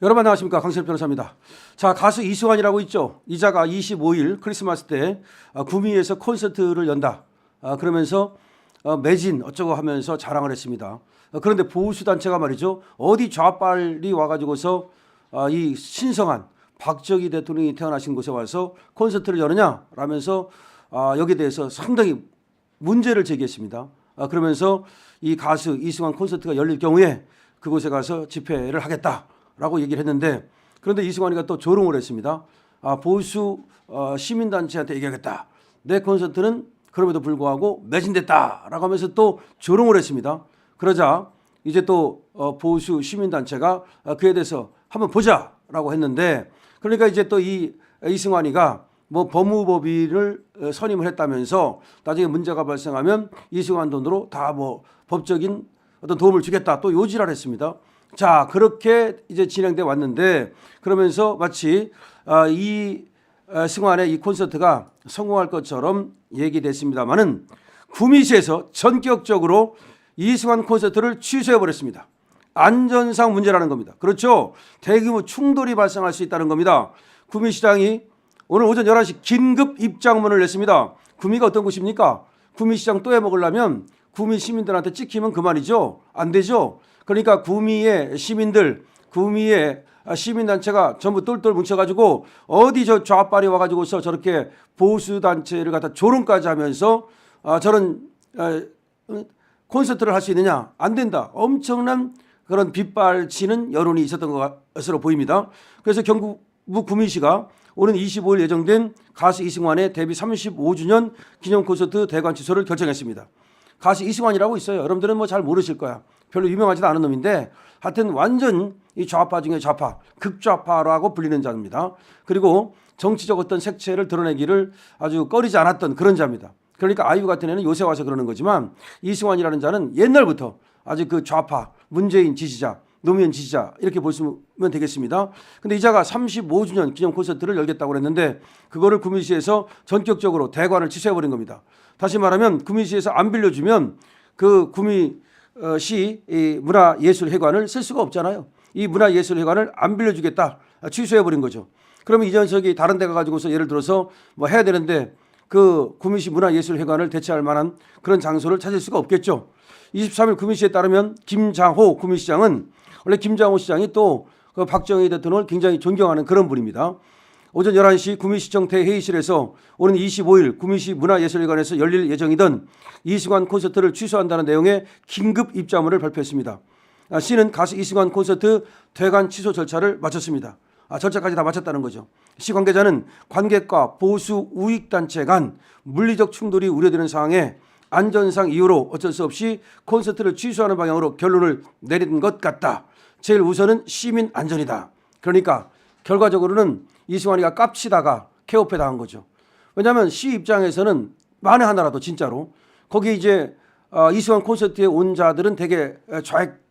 여러분 안녕하십니까, 강신엽 변호사입니다. 자, 가수 이승환이라고 있죠. 이자가 25일 크리스마스 때 구미에서 콘서트를 연다. 그러면서 매진 어쩌고 하면서 자랑을 했습니다. 그런데 보수단체가 말이죠, 어디 좌빨이 와가지고서 이 신성한 박정희 대통령이 태어나신 곳에 와서 콘서트를 여느냐 라면서 여기에 대해서 상당히 문제를 제기했습니다. 그러면서 이 가수 이승환 콘서트가 열릴 경우에 그곳에 가서 집회를 하겠다라고 얘기를 했는데, 그런데 이승환이가 또 조롱을 했습니다. 보수 시민단체한테 얘기하겠다. 내 콘서트는 그럼에도 불구하고 매진됐다라고 하면서 또 조롱을 했습니다. 그러자 이제 또 보수 시민단체가 그에 대해서 한번 보자라고 했는데, 그러니까 이제 또 이 이승환이가 뭐 법무법인을 선임을 했다면서 나중에 문제가 발생하면 이승환 돈으로 다 뭐 법적인 어떤 도움을 주겠다 또 요지를 했습니다. 자, 그렇게 이제 진행돼 왔는데, 그러면서 마치 이 승환의 이 콘서트가 성공할 것처럼 얘기됐습니다만은 구미시에서 전격적으로 이승환 콘서트를 취소해 버렸습니다. 안전상 문제라는 겁니다. 그렇죠? 대규모 충돌이 발생할 수 있다는 겁니다. 구미시장이 오늘 오전 11시 긴급 입장문을 냈습니다. 구미가 어떤 곳입니까? 구미시장 또 해먹으려면 구미 시민들한테 찍히면 그만이죠. 안 되죠. 그러니까 구미의 시민들, 구미의 시민단체가 전부 똘똘 뭉쳐가지고 어디 저 좌빨이 와가지고서 저렇게 보수단체를 갖다 조롱까지 하면서 저런 콘서트를 할 수 있느냐? 안 된다. 엄청난 그런 빗발치는 여론이 있었던 것으로 보입니다. 그래서 경북 구미시가 오는 25일 예정된 가수 이승환의 데뷔 35주년 기념 콘서트 대관 취소를 결정했습니다. 가수 이승환이라고 있어요. 여러분들은 뭐 잘 모르실 거야. 별로 유명하지도 않은 놈인데 하여튼 완전 이 좌파 중에 좌파, 극좌파라고 불리는 자입니다. 그리고 정치적 어떤 색채를 드러내기를 아주 꺼리지 않았던 그런 자입니다. 그러니까 아이유 같은 애는 요새 와서 그러는 거지만 이승환이라는 자는 옛날부터 아주 그 좌파, 문재인 지지자, 노무현 지지자 이렇게 보시면 되겠습니다. 근데 이자가 35주년 기념 콘서트를 열겠다고 했는데 그거를 구미시에서 전격적으로 대관을 취소해버린 겁니다. 다시 말하면 구미시에서 안 빌려주면 그 구미시 문화예술회관을 쓸 수가 없잖아요. 이 문화예술회관을 안 빌려주겠다, 취소해버린 거죠. 그러면 이전 저기 다른 데 가가지고서 예를 들어서 뭐 해야 되는데 그 구미시 문화예술회관을 대체할 만한 그런 장소를 찾을 수가 없겠죠. 23일 구미시에 따르면 김장호 구미시장은, 원래 김장호 시장이 또 그 박정희 대통령을 굉장히 존경하는 그런 분입니다. 오전 11시 구미시청 대회의실에서 오는 25일 구미시 문화예술회관에서 열릴 예정이던 이승환 콘서트를 취소한다는 내용의 긴급 입장문을 발표했습니다. 시는 가수 이승환 콘서트 대관 취소 절차를 마쳤습니다. 절차까지 다 마쳤다는 거죠. 시 관계자는 관객과 보수 우익단체 간 물리적 충돌이 우려되는 상황에 안전상 이유로 어쩔 수 없이 콘서트를 취소하는 방향으로 결론을 내린 것 같다. 제일 우선은 시민 안전이다. 그러니까 결과적으로는 이승환이가 깝치다가 케오페 당한 거죠. 왜냐하면 시 입장에서는 만에 하나라도 진짜로 거기 이제 이승환 콘서트에 온 자들은 되게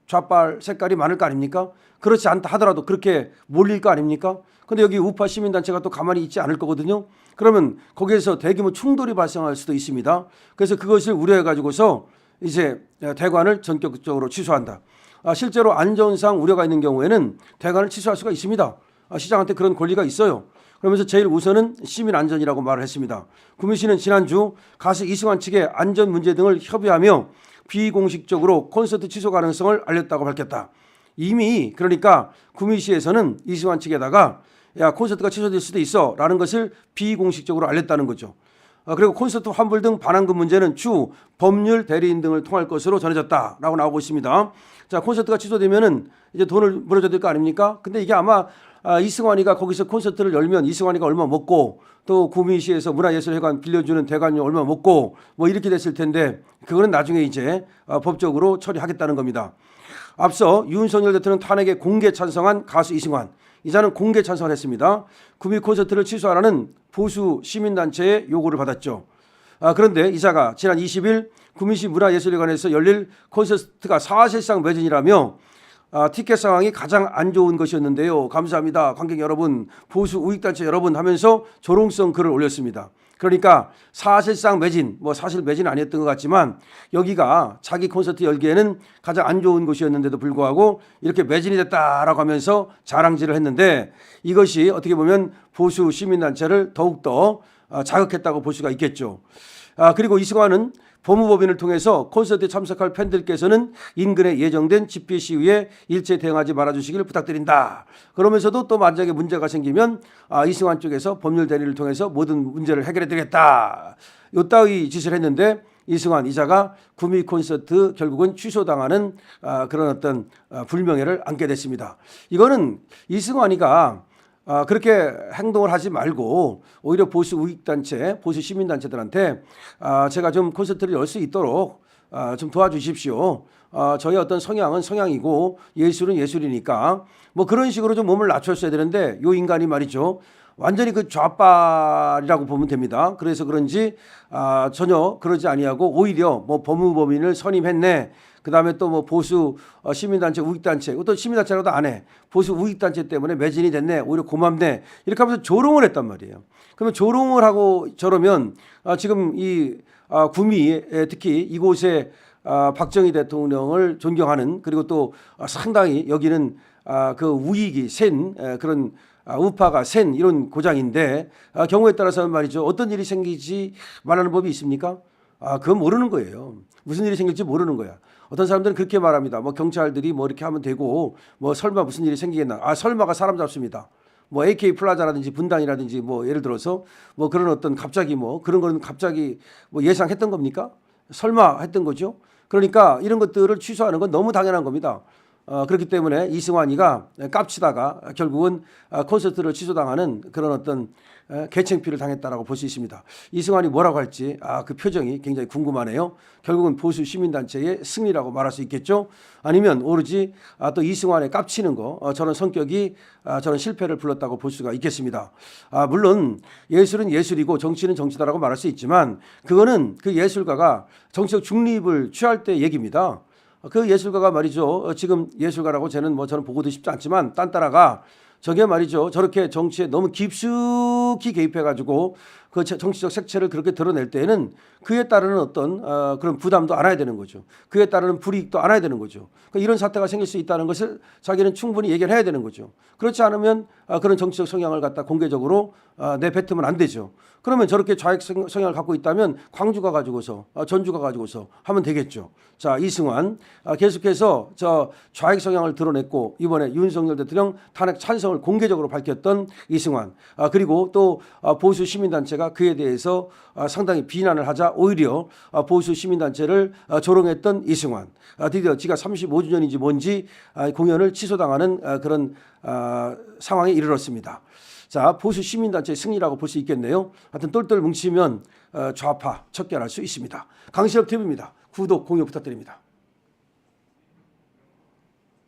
좌빨 색깔이 많을 거 아닙니까? 그렇지 않다 하더라도 그렇게 몰릴 거 아닙니까? 근데 여기 우파 시민단체가 또 가만히 있지 않을 거거든요. 그러면 거기에서 대규모 충돌이 발생할 수도 있습니다. 그래서 그것을 우려해 가지고서 이제 대관을 전격적으로 취소한다. 실제로 안전상 우려가 있는 경우에는 대관을 취소할 수가 있습니다. 시장한테 그런 권리가 있어요. 그러면서 제일 우선은 시민 안전이라고 말을 했습니다. 구미시는 지난주 가수 이승환 측의 안전 문제 등을 협의하며 비공식적으로 콘서트 취소 가능성을 알렸다고 밝혔다. 이미 그러니까 구미시에서는 이승환 측에다가 야, 콘서트가 취소될 수도 있어 라는 것을 비공식적으로 알렸다는 거죠. 그리고 콘서트 환불 등 반환금 문제는 추후 법률 대리인 등을 통할 것으로 전해졌다라고 나오고 있습니다. 자, 콘서트가 취소되면은 이제 돈을 물어줘야 될 거 아닙니까? 근데 이게 아마 이승환이가 거기서 콘서트를 열면 이승환이가 얼마 먹고 또 구미시에서 문화예술회관 빌려주는 대관료 얼마 먹고 뭐 이렇게 됐을 텐데 그거는 나중에 이제 법적으로 처리하겠다는 겁니다. 앞서 윤석열 대통령 탄핵에 공개 찬성한 가수 이승환, 이자는 공개 찬성을 했습니다. 구미 콘서트를 취소하라는 보수 시민단체의 요구를 받았죠. 그런데 이자가 지난 20일 구미시 문화예술회관에서 열릴 콘서트가 사실상 매진이라며 티켓 상황이 가장 안 좋은 것이었는데요. 감사합니다. 관객 여러분, 보수 우익단체 여러분 하면서 조롱성 글을 올렸습니다. 그러니까 사실상 매진, 뭐 사실 매진 아니었던 것 같지만 여기가 자기 콘서트 열기에는 가장 안 좋은 곳이었는데도 불구하고 이렇게 매진이 됐다라고 하면서 자랑질을 했는데 이것이 어떻게 보면 보수 시민단체를 더욱더 자극했다고 볼 수가 있겠죠. 그리고 이승환은 법무법인을 통해서 콘서트에 참석할 팬들께서는 인근에 예정된 집회 시위에 일체 대응하지 말아주시길 부탁드린다. 그러면서도 또 만약에 문제가 생기면 이승환 쪽에서 법률 대리를 통해서 모든 문제를 해결해 드리겠다. 요따위 짓을 했는데 이승환 이자가 구미 콘서트 결국은 취소당하는 그런 어떤 불명예를 안게 됐습니다. 이거는 이승환이가 그렇게 행동을 하지 말고 오히려 보수 우익단체, 보수 시민단체들한테 제가 좀 콘서트를 열 수 있도록 좀 도와주십시오. 저희 어떤 성향은 성향이고 예술은 예술이니까 뭐 그런 식으로 좀 몸을 낮췄어야 되는데 요 인간이 말이죠. 완전히 그 좌빨이라고 보면 됩니다. 그래서 그런지 전혀 그러지 아니하고 오히려 뭐 법무법인을 선임했네. 그다음에 또 뭐 보수 시민단체 우익단체 또 시민단체라도 안 해. 보수 우익단체 때문에 매진이 됐네. 오히려 고맙네. 이렇게 하면서 조롱을 했단 말이에요. 그러면 조롱을 하고 저러면 지금 이 구미에 특히 이곳에 박정희 대통령을 존경하는 그리고 또 상당히 여기는 그 우익이 센 그런 우파가 센 이런 고장인데 경우에 따라서는 말이죠. 어떤 일이 생기지 말하는 법이 있습니까? 그건 모르는 거예요. 무슨 일이 생길지 모르는 거야. 어떤 사람들은 그렇게 말합니다. 뭐 경찰들이 뭐 이렇게 하면 되고 뭐 설마 무슨 일이 생기겠나. 설마가 사람 잡습니다. 뭐 AK 플라자라든지 분당이라든지 뭐 예를 들어서 뭐 그런 어떤 갑자기 뭐 그런 거는 갑자기 뭐 예상했던 겁니까? 설마 했던 거죠. 그러니까 이런 것들을 취소하는 건 너무 당연한 겁니다. 그렇기 때문에 이승환이가 깝치다가 결국은 콘서트를 취소당하는 그런 어떤 개창피를 당했다라고 볼 수 있습니다. 이승환이 뭐라고 할지 그 표정이 굉장히 궁금하네요. 결국은 보수 시민단체의 승리라고 말할 수 있겠죠. 아니면 오로지 또 이승환의 깝치는 거 저런 성격이 저런 실패를 불렀다고 볼 수가 있겠습니다. 물론 예술은 예술이고 정치는 정치다라고 말할 수 있지만 그거는 그 예술가가 정치적 중립을 취할 때 얘기입니다. 그 예술가가 말이죠. 지금 예술가라고 저는 보고도 싶지 않지만 딴따라가 저게 말이죠. 저렇게 정치에 너무 깊숙이 개입해가지고 그 정치적 색채를 그렇게 드러낼 때에는 그에 따르는 어떤 그런 부담도 안아야 되는 거죠. 그에 따르는 불이익도 안아야 되는 거죠. 그러니까 이런 사태가 생길 수 있다는 것을 자기는 충분히 얘기를 해야 되는 거죠. 그렇지 않으면 그런 정치적 성향을 갖다 공개적으로 내뱉으면 안 되죠. 그러면 저렇게 좌익 성향을 갖고 있다면 광주가 가지고서 전주가 가지고서 하면 되겠죠. 자, 이승환 계속해서 저 좌익 성향을 드러냈고 이번에 윤석열 대통령 탄핵 찬성을 공개적으로 밝혔던 이승환 그리고 또 보수 시민단체가 그에 대해서 상당히 비난을 하자 오히려 보수 시민단체를 조롱했던 이승환 드디어 지가 35주년인지 뭔지 공연을 취소당하는 그런 상황에 이르렀습니다. 자, 보수 시민단체의 승리라고 볼 수 있겠네요. 하여튼 똘똘 뭉치면 좌파 척결할 수 있습니다. 강신업 TV입니다. 구독, 공유 부탁드립니다.